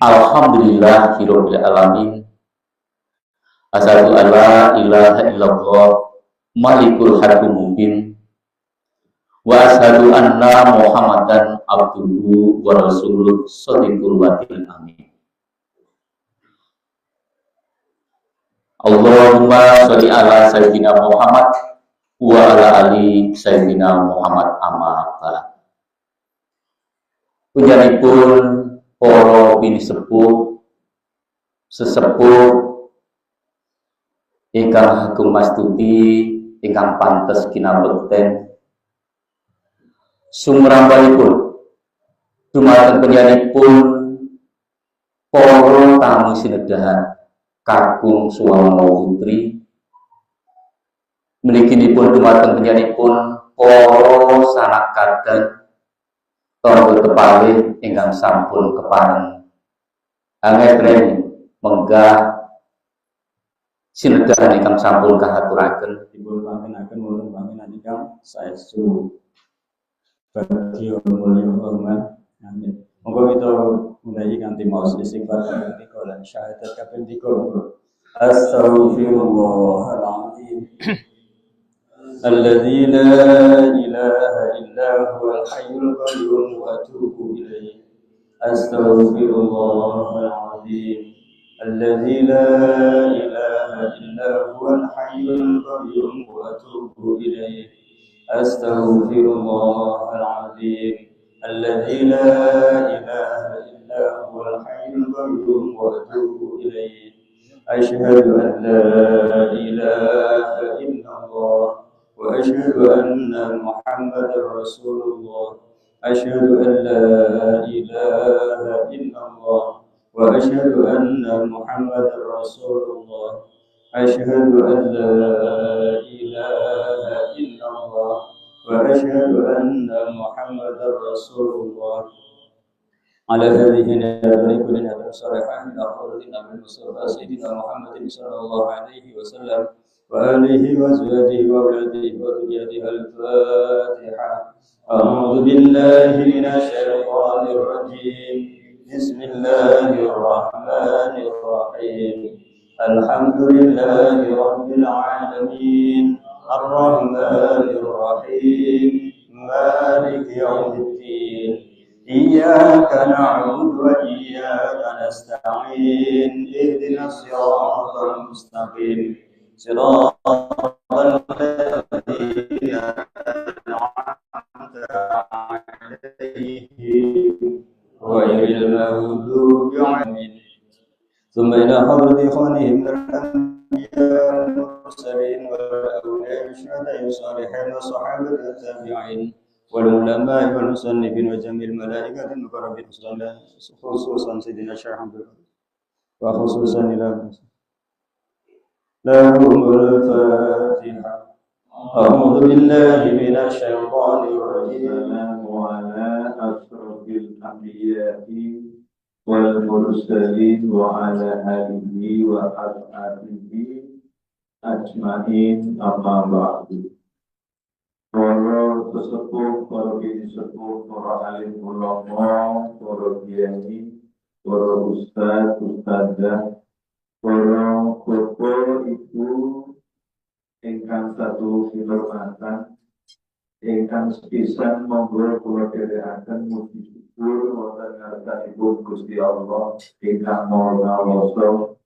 Alhamdulillahirabbil alamin. Asyhadu an la ilaha illallah malikul haqqul mubin wa asyhadu anna Muhammadan abduhu wa rasuluh shadiqul wa'dil amin. Allahumma sholli ala sayyidina Muhammad wa ala ali sayyidina Muhammad amma ba'd. Pujanipun para pinisepuh sesepuh ingkang agung mastuti ingkang pantes kinabekten sumrampanipun dumateng penyanipun para tamu sinedahan kakung swama putri mliginipun dumateng penyanipun para sanak kadang tangga tepalih ingkang sampun kepareng angetreni menggah sinedahan ingkang sampun kahaturaken dipun panggenaken wonten panggenan ingkang saestu badhe mulya hormat. Amin. Monggo kita mulai kanthi maos istighfar kaping 3 lan syahadat kaping 3. Astaghfirullahaladzim. Alladzi la ilaha illa huwal hayyul qayyum wa atubu ilaih. Astaghfirullahaladzim. الذي لا إله إلا هو الحي القيوم وأتوب إليه. أستغفر الله العظيم الذي لا إله إلا هو الحي القيوم وأتوب إليه. أشهد أن لا إله إلا الله وأشهد أن محمدا رسول الله. أشهد أن لا إله إلا الله وأشهد أن محمدا رسول الله. أشهد أن لا إله إلا الله وأشهد أن محمدا رسول الله. على هذه النيات كلنا صالحا من أفضل النبي المصطفى سيدنا محمد صلى الله عليه وسلم وآله وأزواجه وأولاده وذريته. الفاتحة. أعوذ بالله من الشيطان الرجيم. بسم الله الرحمن الرحيم. الحمد لله رب العالمين الرحمن الرحيم مالك يوم الدين. إياك نعبد وإياك نستعين. اهدنا الصراط المستقيم صراط الذين أنعمت عليهم غير المغضوب عليهم. ثم إلى حضرة إخوانهم من الأنبياء والمرسلين والأولياء والشهداء والصالحين والصحابة والتابعين والعلماء والمصنفين وجميع الملائكة المقربين خصوصا سيدنا الشيخ عبد القادر وخصوصا إلى لهم الفاتحة. أعوذ بالله من الشيطان الرجيم. وعلى أشرف الأنبياء والمرسلين وعلى آله وأصحابه أجمعين. أما بعد. Para sesepuh, para bini sepuh, para alim ulama, para kiai, para ustaz, ustadzah, para bapak, ibu, ingkang satu kinurmatan, ingkang sepisan monggo kula dherekaken muji syukur wonten ngarsanipun Gusti Allah ingkang Maha Kuwasa.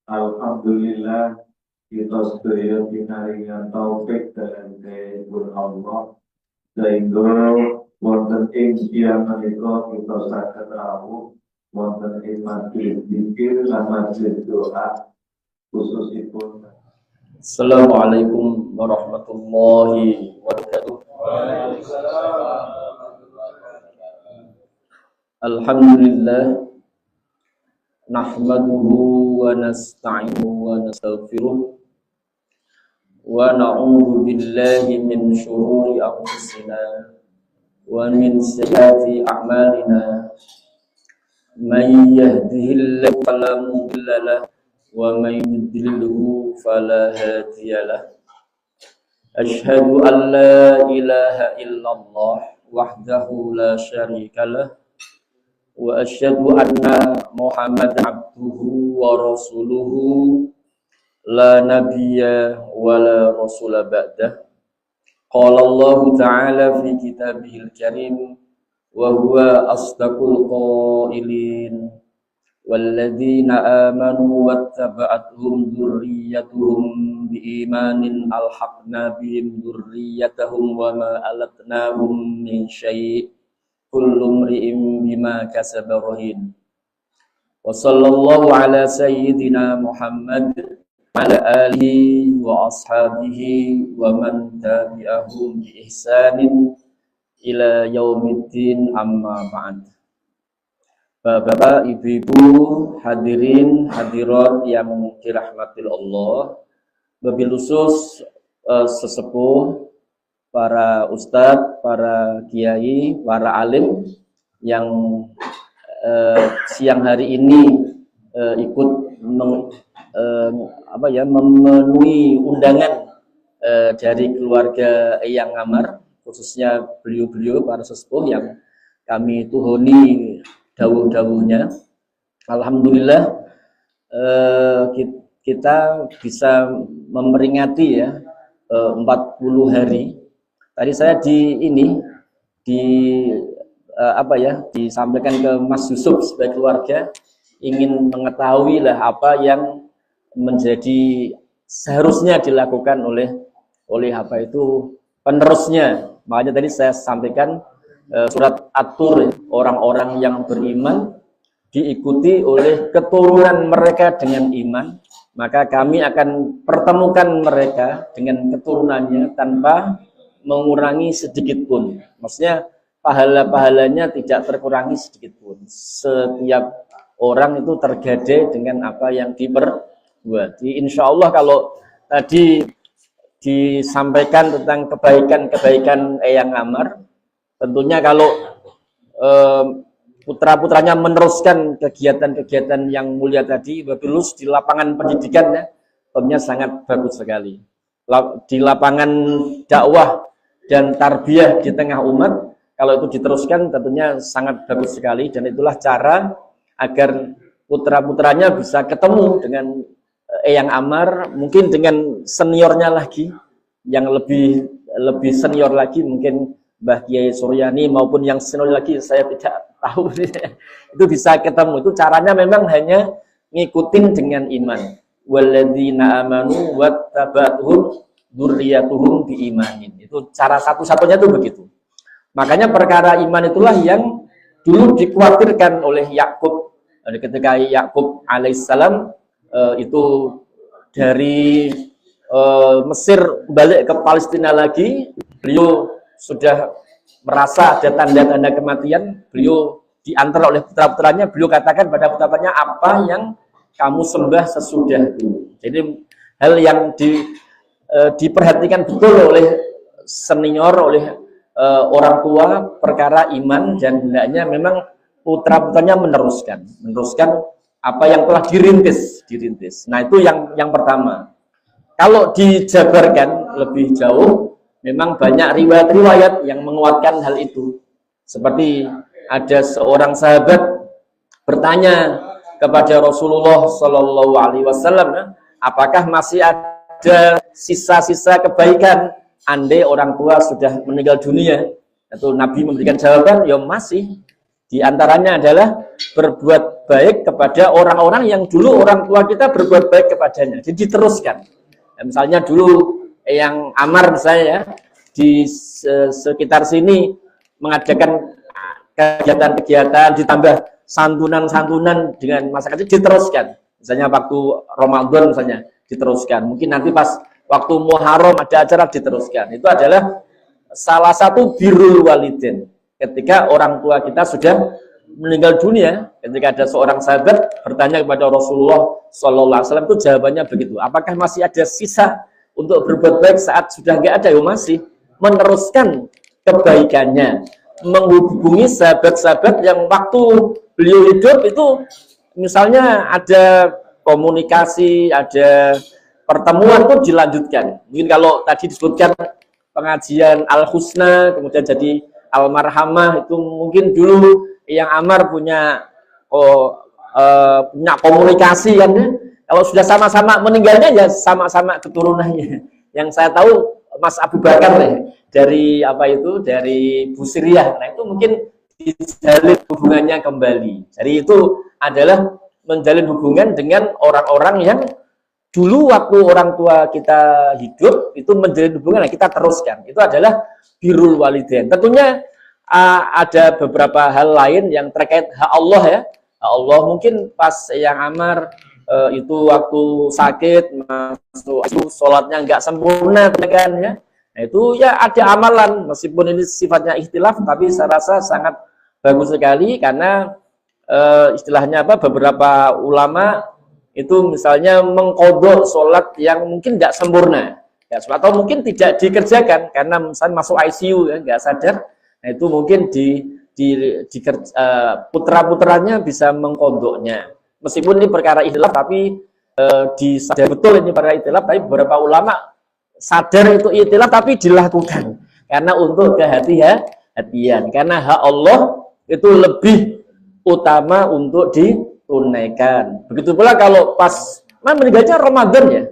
Alhamdulillah kita sedaya pinaringan taufik dalam dipun Allah sehingga wonten ing siang menika kita saged rawuh wonten ing majelis zikir lan majelis doa khususipun. Assalamualaikum warahmatullahi wabarakatuh. Alhamdulillah nahmaduhu wa nasta'inuhu wa nastaghfiruh wa na'udzu billahi min syururi anfusina wa min sayyiati a'malina. Man yahdihillahu fala mudilla lahu wa man yudlilhu fala hadiya lahu. Asyhadu an la ilaha illallah wahdahu la syarika lah wa asyhadu anna Muhammadan abduhu wa rasuluhu la nabiyya wa la rasula ba'dah. Qala Allah ta'ala fi kitabihil karim wa huwa asdaqul qailin walladzina amanu wattaba'athum dzurriyyatuhum biimanin alhaqna bihim dzurriyyatahum wa ma alatnahum min syai' kullu imri'in bima kasaba rahin. Wa sallallahu ala sayyidina Muhammad ala alihi wa ashabihi wa man tabi'ahum bi ihsanin ila yaumiddin, amma ba'd. Bapak, ibu-ibu, hadirin hadirat yang dirahmati Allah, wabil khusus sesepuh, para ustadz, para kiai, para alim yang siang hari ini ikut memenuhi undangan dari keluarga Eyang Amar, khususnya beliau-beliau para sesepuh yang kami tuhuni dawuh-dawuhnya. Alhamdulillah kita bisa memperingati ya 40 hari. Tadi saya disampaikan ke Mas Yusuf sebagai keluarga, ingin mengetahui lah apa yang menjadi seharusnya dilakukan oleh penerusnya. Makanya tadi saya sampaikan surat At-Tur, orang-orang yang beriman diikuti oleh keturunan mereka dengan iman, maka kami akan pertemukan mereka dengan keturunannya tanpa mengurangi sedikit pun. Maksudnya pahala-pahalanya tidak terkurangi sedikit pun. Setiap orang itu tergade dengan apa yang diperbuat. Insya Allah kalau tadi disampaikan tentang kebaikan-kebaikan Eyang Amar, tentunya kalau putra-putranya meneruskan kegiatan-kegiatan yang mulia tadi, wabilus di lapangan pendidikannya, tentunya sangat bagus sekali. Di lapangan dakwah dan tarbiyah di tengah umat, kalau itu diteruskan tentunya sangat bagus sekali, dan itulah cara agar putra-putranya bisa ketemu dengan Eyang Amar, mungkin dengan seniornya lagi, yang lebih senior lagi, mungkin Mbah Kiai Suryani maupun yang senior lagi, saya tidak tahu. Itu bisa ketemu. Itu caranya memang hanya ngikutin dengan iman. Walladzina amanu wattaba'athum dzurriyyatuhum biimanin. Itu cara satu-satunya itu begitu. Makanya perkara iman itulah yang dulu dikhawatirkan oleh Yakub ketika Yakub alaihissalam itu dari Mesir balik ke Palestina lagi, beliau sudah merasa ada tanda-tanda kematian, beliau diantar oleh putra-putranya, beliau katakan pada putra-putranya, apa yang kamu sembah sesudah itu. Jadi hal yang diperhatikan betul oleh senior, oleh orang tua, perkara iman, dan hendaknya memang putra-putranya meneruskan apa yang telah dirintis. Nah itu yang pertama. Kalau dijabarkan lebih jauh, memang banyak riwayat-riwayat yang menguatkan hal itu. Seperti ada seorang sahabat bertanya kepada Rasulullah Shallallahu Alaihi Wasallam, apakah masih ada sisa-sisa kebaikan andai orang tua sudah meninggal dunia? Itu Nabi memberikan jawaban, ya masih. Di antaranya adalah berbuat baik kepada orang-orang yang dulu orang tua kita berbuat baik kepadanya. Jadi diteruskan. Misalnya dulu Eyang Amar misalnya di sekitar sini mengadakan kegiatan-kegiatan, ditambah santunan-santunan dengan masyarakat, diteruskan. Misalnya waktu Ramadan misalnya diteruskan. Mungkin nanti pas waktu Muharram ada acara diteruskan. Itu adalah salah satu birrul walidin. Ketika orang tua kita sudah meninggal dunia, ketika ada seorang sahabat bertanya kepada Rasulullah Sallallahu Alaihi Wasallam, itu jawabannya begitu. Apakah masih ada sisa untuk berbuat baik saat sudah nggak ada? Ya masih. Meneruskan kebaikannya, menghubungi sahabat-sahabat yang waktu beliau hidup itu, misalnya ada komunikasi, ada pertemuan, itu dilanjutkan. Mungkin kalau tadi disebutkan pengajian Al-Husna, kemudian jadi Al-Marhamah, itu mungkin dulu yang Amar punya punya komunikasi kan ya. Kalau sudah sama-sama meninggalnya ya sama-sama keturunannya. Yang saya tahu Mas Abu Bakar dari dari Busiriyah. Nah itu mungkin dijalin hubungannya kembali. Jadi itu adalah menjalin hubungan dengan orang-orang yang dulu waktu orang tua kita hidup itu menjalin hubungan, kita teruskan. Itu adalah birrul walidain. Tentunya ada beberapa hal lain yang terkait hak Allah ya. Hak Allah mungkin pas yang Amar itu waktu sakit masuk sholatnya nggak sempurna kan ya. Nah, itu ya ada amalan meskipun ini sifatnya ikhtilaf tapi saya rasa sangat bagus sekali karena istilahnya beberapa ulama itu misalnya mengkodok sholat yang mungkin nggak sempurna ya, atau mungkin tidak dikerjakan karena misalnya masuk ICU ya nggak sadar. Nah, itu mungkin putra-putranya bisa mengkodoknya. Meskipun ini perkara ikhtilaf tapi disadar betul ini perkara ikhtilaf, tapi beberapa ulama sadar itu ikhtilaf tapi dilakukan karena untuk kehati-hatian, karena hak Allah itu lebih utama untuk ditunaikan. Begitu pula kalau pas meninggalnya Ramadan ya,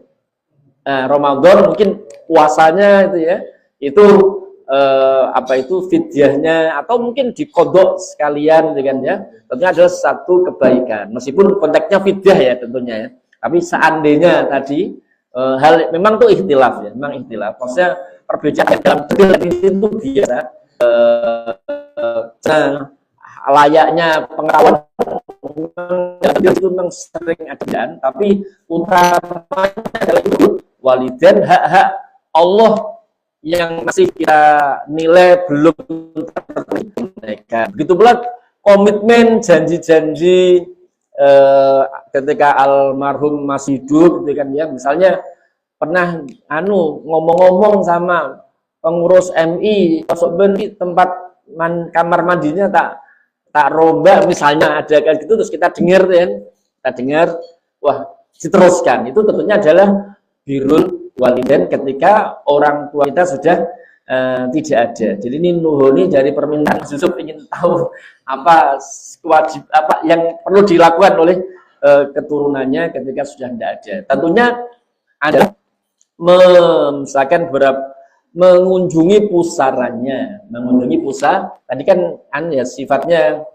Ramadan mungkin puasanya itu ya, itu fidyahnya atau mungkin dikodok sekalian dengan ya, tentunya adalah satu kebaikan meskipun konteksnya fidyah ya tentunya ya. Tapi seandainya tadi hal memang itu ikhtilaf ya, memang ikhtilaf. Maksudnya perbedaan dalam detail itu biasa. Layaknya pengetahuan itu memang sering ada, tapi utamanya adalah itu walidain, hak-hak Allah yang masih kita nilai belum tertunaikan. Begitu pula komitmen janji-janji ketika almarhum masih hidup, gitu kan ya. Misalnya pernah ngomong-ngomong sama pengurus MI, masuk di tempat kamar mandinya tak rombak misalnya ada kayak gitu, terus kita dengar kan, wah diteruskan. Itu tentunya adalah birrul walidain ketika orang tua kita sudah tidak ada. Jadi ini nuhuni dari permintaan Mas Yusuf ingin tahu apa yang perlu dilakukan oleh keturunannya ketika sudah tidak ada. Tentunya adalah misalkan mengunjungi pusaranya, tadi kan ya sifatnya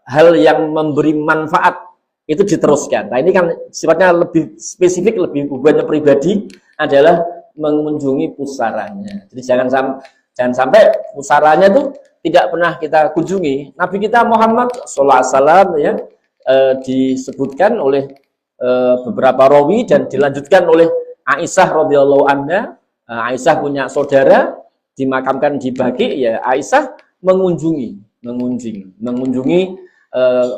hal yang memberi manfaat itu diteruskan. Nah ini kan sifatnya lebih spesifik, lebih hubungannya pribadi adalah mengunjungi pusaranya. Jadi jangan sampai pusaranya itu tidak pernah kita kunjungi. Nabi kita Muhammad SAW ya disebutkan oleh beberapa rawi dan dilanjutkan oleh Aisyah radhiyallahu anha. Aisyah punya saudara dimakamkan di Baqi ya, Aisyah mengunjungi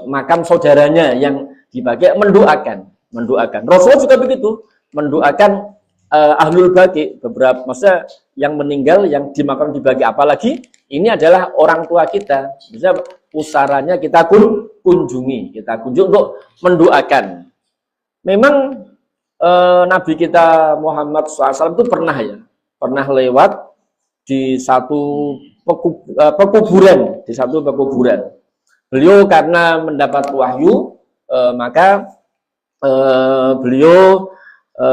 makam saudaranya yang di Baqi, mendoakan. Rasulullah juga begitu, mendoakan ahlul Baqi, beberapa masa yang meninggal yang dimakamkan di Baqi, apalagi ini adalah orang tua kita, misalnya pusaranya kita kunjungi untuk mendoakan. Memang Nabi kita Muhammad SAW itu pernah lewat di satu pekuburan, Beliau karena mendapat wahyu, maka beliau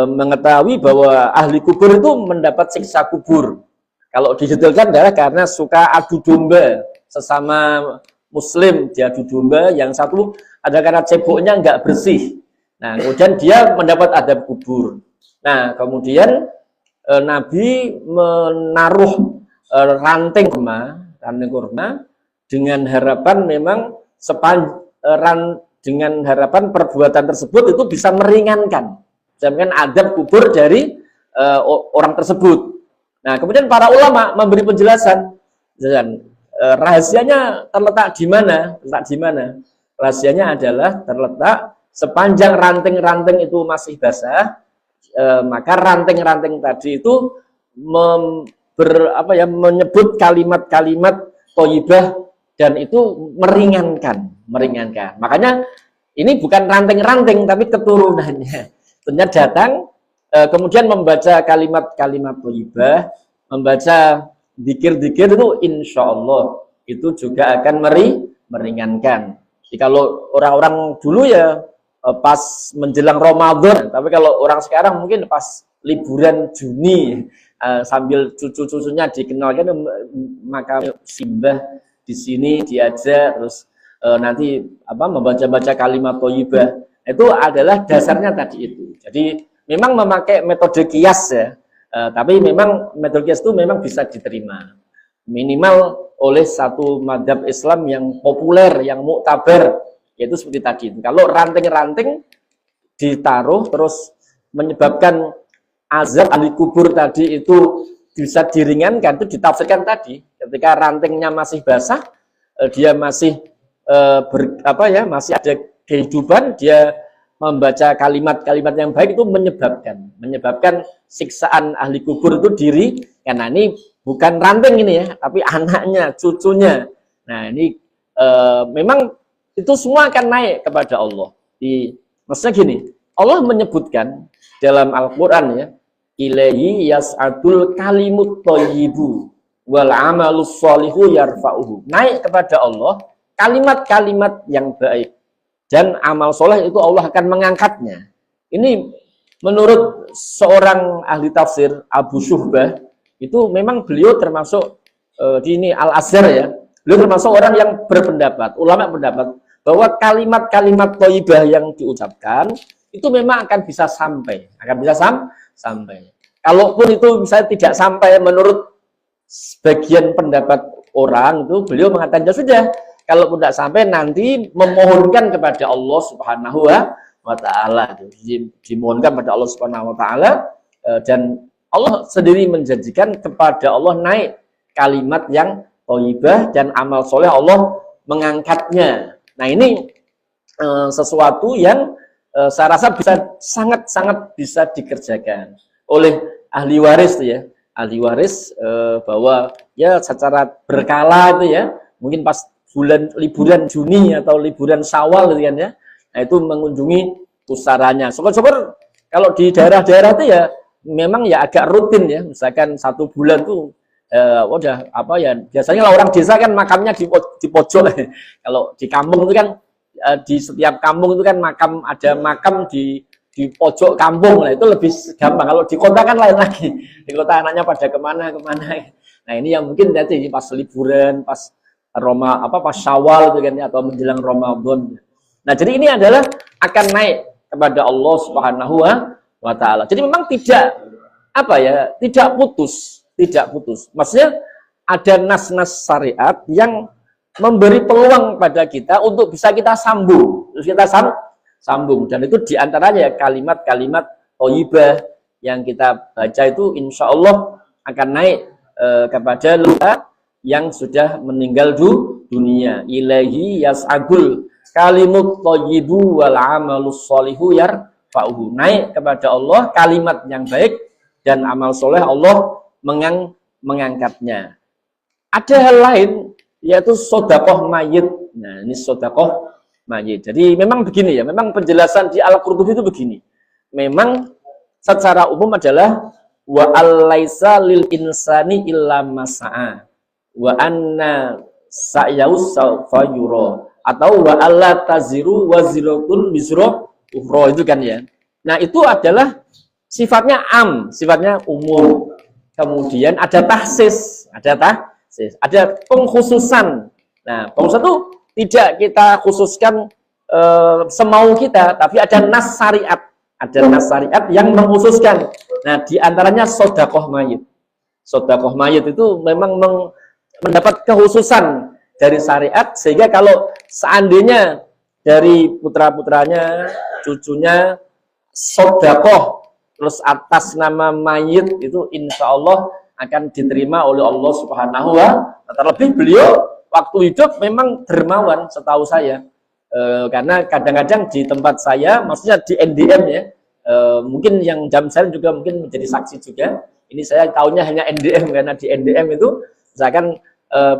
mengetahui bahwa ahli kubur itu mendapat siksa kubur. Kalau didetailkan adalah karena suka adu domba sesama muslim, dia adu domba, yang satu ada karena ceboknya nggak bersih. Nah, kemudian dia mendapat adab kubur. Nah, kemudian Nabi menaruh ranting kurma dengan harapan memang dengan harapan perbuatan tersebut itu bisa meringankan adab kubur dari orang tersebut. Nah, kemudian para ulama memberi penjelasan, rahasianya terletak di mana? Rahasianya adalah terletak sepanjang ranting-ranting itu masih basah, maka ranting-ranting tadi itu menyebut kalimat-kalimat thayyibah dan itu meringankan. Makanya ini bukan ranting-ranting tapi keturunannya. Ternyata datang kemudian membaca kalimat-kalimat thayyibah, membaca dzikir-dzikir itu insya Allah itu juga akan meringankan. Jadi kalau orang-orang dulu ya pas menjelang Ramadan, tapi kalau orang sekarang mungkin pas liburan Juni sambil cucu-cucunya dikenalkan, maka simbah di sini diajak, terus nanti membaca-baca kalimat thayyibah, itu adalah dasarnya tadi itu. Jadi memang memakai metode kias ya, tapi memang metode kias itu memang bisa diterima minimal oleh satu madhab Islam yang populer, yang muktabar, yaitu seperti tadi. Kalau ranting-ranting ditaruh terus menyebabkan azab ahli kubur tadi itu bisa diringankan, itu ditafsirkan tadi. Ketika rantingnya masih basah, dia masih masih ada kehidupan, dia membaca kalimat-kalimat yang baik, itu menyebabkan siksaan ahli kubur itu diri. Karena ini bukan ranting ini ya, tapi anaknya, cucunya. Nah ini memang itu semua akan naik kepada Allah. Maksudnya gini, Allah menyebutkan dalam Al-Quran ya, ilaihi yas'adul kalimut thayyibu wal amalus sholihu yarfa'uhu. Naik kepada Allah kalimat-kalimat yang baik dan amal soleh itu Allah akan mengangkatnya. Ini menurut seorang ahli tafsir, Abu Syuhbah, itu memang beliau termasuk di ini Al-Azhar ya, beliau termasuk orang yang berpendapat, ulama berpendapat bahwa kalimat-kalimat thayyibah yang diucapkan itu memang akan bisa sampai, sampai. Kalaupun itu misalnya tidak sampai menurut sebagian pendapat orang, itu beliau mengatakan ya sudah, kalau tidak sampai nanti memohonkan kepada Allah Subhanahu wa Ta'ala, dimohonkan kepada Allah Subhanahu wa Ta'ala, dan Allah sendiri menjanjikan kepada Allah naik kalimat yang thayyibah dan amal soleh Allah mengangkatnya. Nah ini sesuatu yang saya rasa sangat-sangat bisa dikerjakan oleh ahli waris ya, ahli waris bahwa ya secara berkala itu ya, mungkin pas bulan liburan Juni atau liburan Syawal gitu kan ya, nah itu mengunjungi pusaranya. Syukur-syukur kalau di daerah-daerah itu ya memang ya agak rutin ya, misalkan 1 bulan tuh udah biasanya lah orang desa kan makamnya di pojok. Kalau di kampung itu kan di setiap kampung itu kan ada makam di pojok kampung, lah itu lebih gampang. Kalau di kota kan lain lagi, di kota anaknya pada kemana. Nah ini yang mungkin nanti pas liburan, pas pas Syawal itu kan atau menjelang Ramadan. Nah jadi ini adalah akan naik kepada Allah Subhanahu wa Ta'ala. Jadi memang tidak putus. Maksudnya ada nas-nas syariat yang memberi peluang pada kita untuk bisa kita sambung. Terus kita sambung. Dan itu diantaranya kalimat-kalimat thayyibah yang kita baca itu insya Allah akan naik kepada luka yang sudah meninggal dunia. Ilahi yas'agul kalimut thayyibu wal amalus sholihu yarfa'uhu. Naik kepada Allah kalimat yang baik dan amal soleh Allah mengangkatnya. Ada hal lain yaitu sedekah mayit. Nah, ini sedekah mayit. Jadi memang begini ya, memang penjelasan di Al-Qurtubi itu begini. Memang secara umum adalah wa allaisa lil insani illa masa'a wa anna sa'yahu sawfa yura, atau wa alla taziru waziratun wizra ukhra, itu kan ya. Nah, itu adalah sifatnya sifatnya umum. Kemudian ada tahsis, ada pengkhususan. Nah, pengkhususan itu tidak kita khususkan semau kita, tapi ada nas syariat, yang mengkhususkan. Nah, diantaranya sedekah mayit. Sedekah mayit itu memang mendapat kekhususan dari syariat, sehingga kalau seandainya dari putra-putranya, cucunya sedekah terus atas nama mayit, itu insya Allah akan diterima oleh Allah Subhanahu wa Ta'ala. Terlebih beliau waktu hidup memang dermawan setahu saya, karena kadang-kadang di tempat saya, maksudnya di NDM ya, mungkin yang jam saya juga mungkin menjadi saksi juga. Ini saya tahunya hanya NDM, karena di NDM itu misalkan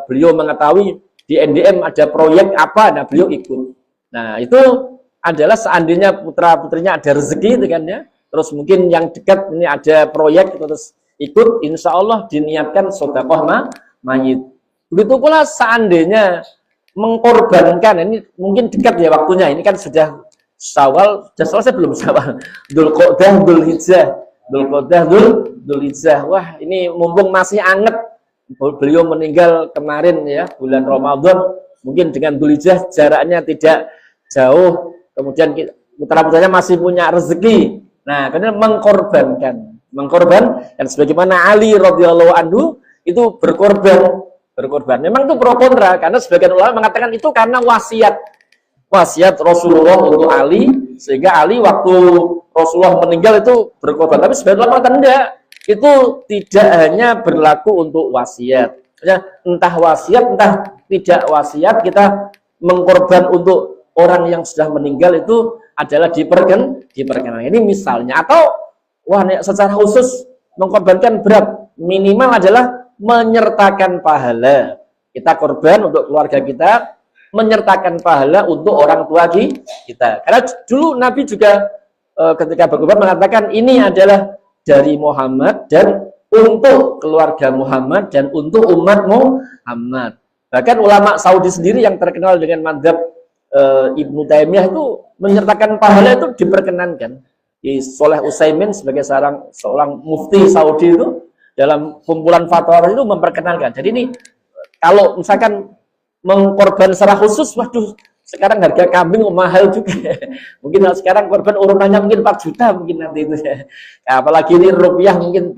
beliau mengetahui di NDM ada proyek apa, nah beliau ikut. Nah itu adalah seandainya putra-putrinya ada rezeki itu kan ya, terus mungkin yang dekat ini ada proyek terus ikut, insya Allah diniatkan sedekah mayit. Begitu pula seandainya mengkorbankan, ini mungkin dekat ya waktunya, ini kan sudah Syawal, sudah selesai belum Syawal? Dzulqa'dah, Dzulqa'dah, Dzulhijjah. Wah, ini mumpung masih anget. Beliau meninggal kemarin ya, bulan Ramadan. Mungkin dengan Dzulhijjah jaraknya tidak jauh. Kemudian putra-putranya masih punya rezeki. Nah, karena mengkorban. Dan sebagaimana Ali radhiyallahu anhu itu berkorban. Memang itu pro kontra, karena sebagian ulama mengatakan itu karena wasiat Rasulullah untuk Ali, sehingga Ali waktu Rasulullah meninggal itu berkorban. Tapi sebagian ulama mengatakan enggak, itu tidak hanya berlaku untuk wasiat. Entah wasiat, entah tidak wasiat, kita mengkorban untuk orang yang sudah meninggal itu adalah diperkenankan. Ini misalnya, atau secara khusus mengkorbankan berat, minimal adalah menyertakan pahala. Kita korban untuk keluarga kita, menyertakan pahala untuk orang tua kita. Karena dulu Nabi juga ketika berkorban mengatakan ini adalah dari Muhammad dan untuk keluarga Muhammad dan untuk umat Muhammad. Bahkan ulama Saudi sendiri yang terkenal dengan mazhab Ibnu Taimiyah itu menyertakan pahala itu diperkenankan. Shalih Utsaimin sebagai seorang mufti Saudi itu dalam kumpulan fatwa itu memperkenalkan. Jadi ini kalau misalkan mengkorban secara khusus, waduh, sekarang harga kambing mahal juga. Mungkin sekarang korban urunannya mungkin 4 juta mungkin nanti itu ya. Apalagi ini rupiah mungkin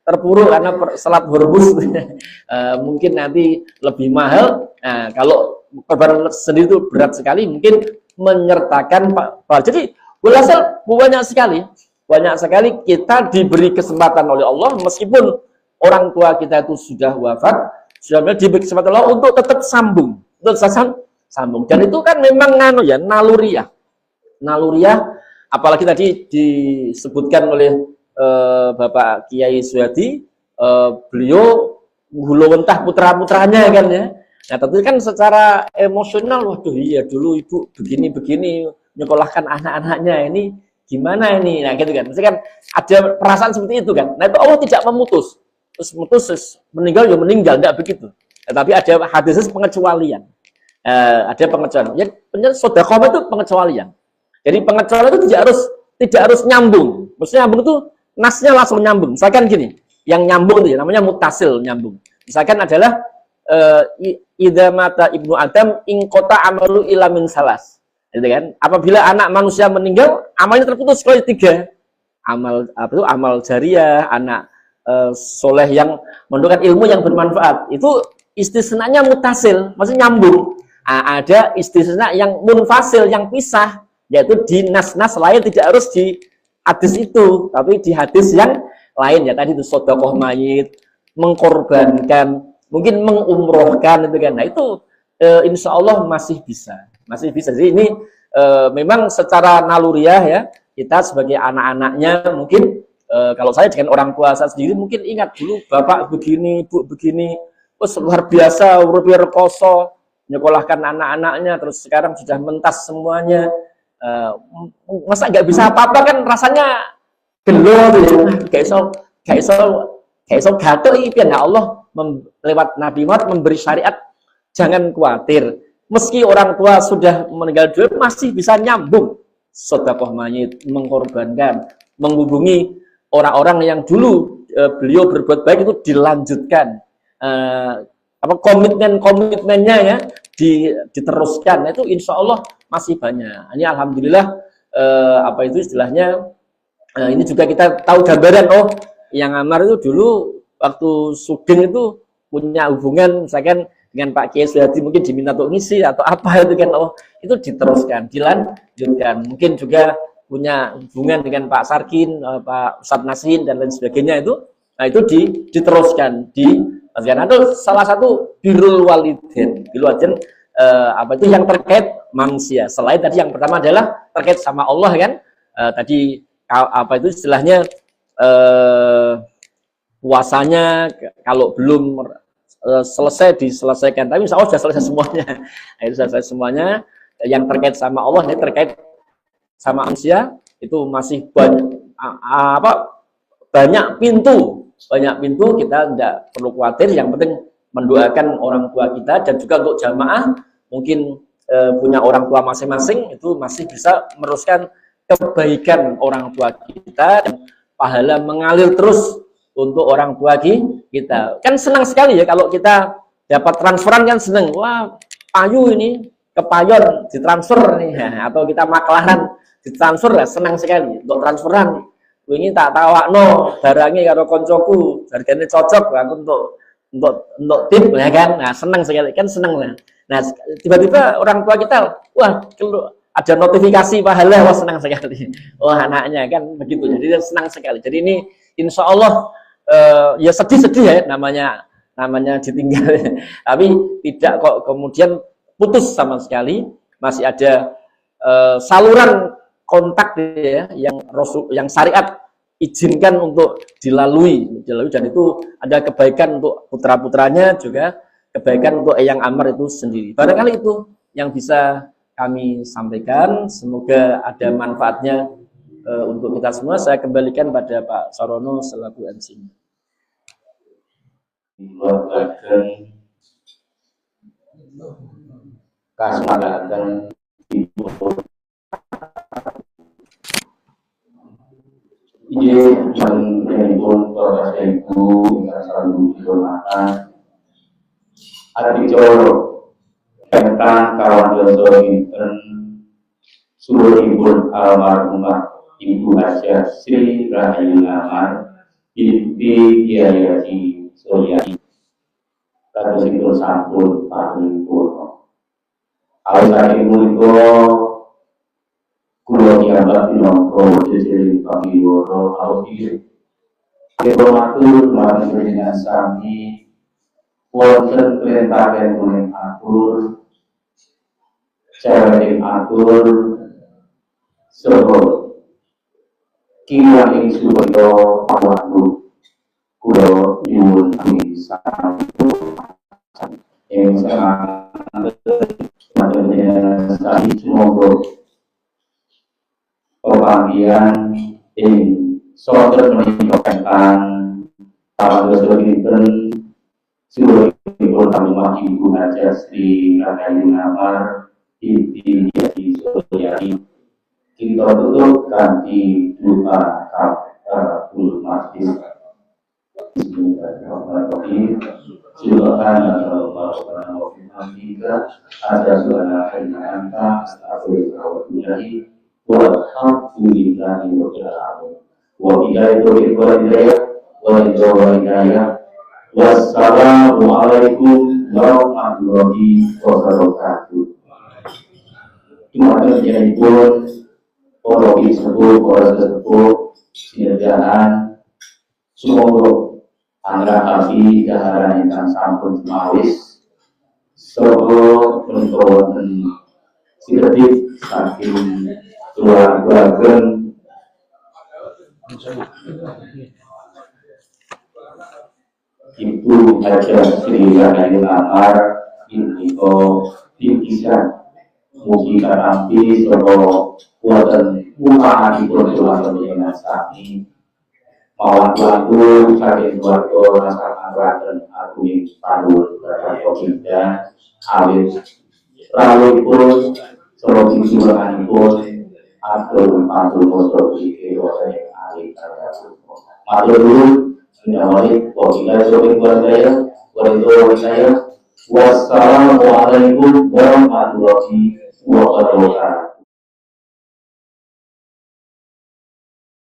terpuruk karena selat Hormuz. Mungkin nanti lebih mahal. Nah, kalau korban sendiri itu berat sekali, mungkin menyertakan pahala. Jadi walhasil banyak sekali kita diberi kesempatan oleh Allah, meskipun orang tua kita itu sudah wafat, sudah diberi kesempatan Allah untuk tetap sambung. Dan itu kan memang naluriah, apalagi tadi disebutkan oleh Bapak Kiai Suyadi, beliau hulawentah putra-putranya kan ya. Nah, tentu kan secara emosional, waduh iya dulu ibu begini-begini nyekolahkan anak-anaknya, ini gimana ini? Nah, gitu kan. Mesti kan ada perasaan seperti itu kan. Nah, itu Allah tidak memutus. Terus meninggal ya meninggal, enggak begitu. Tetapi ada hadis pengecualian. Ada pengecualian. Ya, sedekah itu pengecualian. Jadi pengecualian itu tidak harus nyambung. Maksudnya nyambung itu nasnya langsung nyambung. Misalkan gini, yang nyambung itu ya, namanya mutasil, nyambung. Misalkan adalah idza mata ibnu Adam ingkota amalu ila min salas. Gitu kan? Apabila anak manusia meninggal, amalnya terputus kecuali 3. Amal jariah, anak soleh yang mendudukan ilmu yang bermanfaat. Itu istisnanya mutasil, maksudnya nyambung. Ada istisna yang munfasil, yang pisah, yaitu di nas-nas lain, tidak harus di hadis itu, tapi di hadis yang lain ya, tadi itu sedekah mayit, mengkorbankan, mungkin mengumrohkan itu kan. Nah, itu insya Allah masih bisa. Jadi ini memang secara naluriah ya, kita sebagai anak-anaknya mungkin kalau saya dengan orang tua saya sendiri mungkin ingat dulu bapak begini, ibu begini, luar biasa, rupiah rekoso, nyekolahkan anak-anaknya, terus sekarang sudah mentas semuanya. Masa nggak bisa apa-apa kan, rasanya gelo tuh ya. Kayak iso gatel iki ya Allah lewat Nabi Muhammad memberi syariat, jangan khawatir. Meski orang tua sudah meninggal dunia masih bisa nyambung sedekah mayit, mengkorbankan, menghubungi orang-orang yang dulu beliau berbuat baik itu dilanjutkan. Komitmennya ya diteruskan. Nah, itu insya Allah masih banyak. Ini alhamdulillah istilahnya ini juga kita tahu gambaran, yang Amar itu dulu waktu Sugeng itu punya hubungan misalkan dengan Pak Kiai Suyadi, mungkin diminta untuk ngisi atau apa itu kan, itu diteruskan, dilanjutkan. Mungkin juga punya hubungan dengan Pak Sarkin, Pak Ustadz Nasrin dan lain sebagainya itu. Nah, itu diteruskan, itu salah satu birrul walidin. Itu yang terkait manusia. Selain tadi yang pertama adalah terkait sama Allah kan. Tadi istilahnya puasanya kalau belum selesai diselesaikan, tapi insya Allah sudah selesai semuanya. Itu selesai semuanya. Yang terkait sama Allah, ini terkait sama manusia itu masih banyak pintu kita tidak perlu khawatir. Yang penting mendoakan orang tua kita, dan juga untuk jamaah mungkin punya orang tua masing-masing itu masih bisa meneruskan kebaikan orang tua kita, dan pahala mengalir terus untuk orang tua kita. Kan senang sekali ya kalau kita dapat transferan, kan seneng, wah payu ini ke payon ditransfer nih, atau kita maklaran ditransfer lah, senang sekali untuk transferan. Ini tak tawakno barangnya karo koncoku, harganya cocok lah untuk tip ya kan. Nah, senang sekali kan, senang lah. Nah, tiba-tiba orang tua kita, wah ada notifikasi pahala, wah senang sekali. Wah anaknya kan begitu, jadi senang sekali. Jadi ini insya Allah ya sedih-sedih ya, namanya ditinggal. Tapi tidak kok kemudian putus sama sekali, masih ada saluran kontak ya, yang syariat izinkan untuk dilalui, dan itu ada kebaikan untuk putra-putranya, juga kebaikan untuk Eyang Amar itu sendiri. Barangkali itu yang bisa kami sampaikan, semoga ada manfaatnya untuk kita semua. Saya kembalikan pada Pak Sarono selaku MC. Kasmadakan ibu ide menelpon para ibu yang selalu dihormatan adik coro tentang kawan dosa intern suruh ibu almarhumah Ibu Haja Sri Rahayu Amar binti Kiai Haji Suryani kados itu sampun paripurna. Awit ibu kulo kiamat minangka jejering pamiwara awit kula matur marang panjenengan sami wonten perintah kuning atur cara atur saha kirang ing supaya waktu kulo nyuwun sampun ing panjenengan sami semoga pemanggilan ing soter meningkatkan para dosa dinten suruh ibu almarhumah Ibu Haja Sri Rahayu Amar binti Haji Suryani. Kita tutup kanthi doa kafaratul majlis. Bismillahirrahmanirrahim. Subhanallah wa bihamdika asyhadu an la ilaha illa anta astaghfiruka wa atubu ilaik. Walhamdulillahi rabbil alamin. Wa billahi taufiq wal hidayah. Wassalamualaikum warahmatullahi wabarakatuh. Terima kasih pun para sepuh, para sepuh sinedaan semoga angga kami daharan ingkang sampun mawis saha menika wonten sidhetip saking keluarga Ibu Haja Sri Rahayu Amar binti Pisan. Mugi katampi saha wonten mukaanipun keluarga panjenengan sami mawan saking keluarga rasakan raden agung panuwun Baginda awit rawuhipun saha pijuwanganipun atur pantul moso iki ing ali kaya matur nuwun Assalamualaikum warahmatullahi wabarakatuh. Wassalamualaikum warahmatullahi wabarakatuh.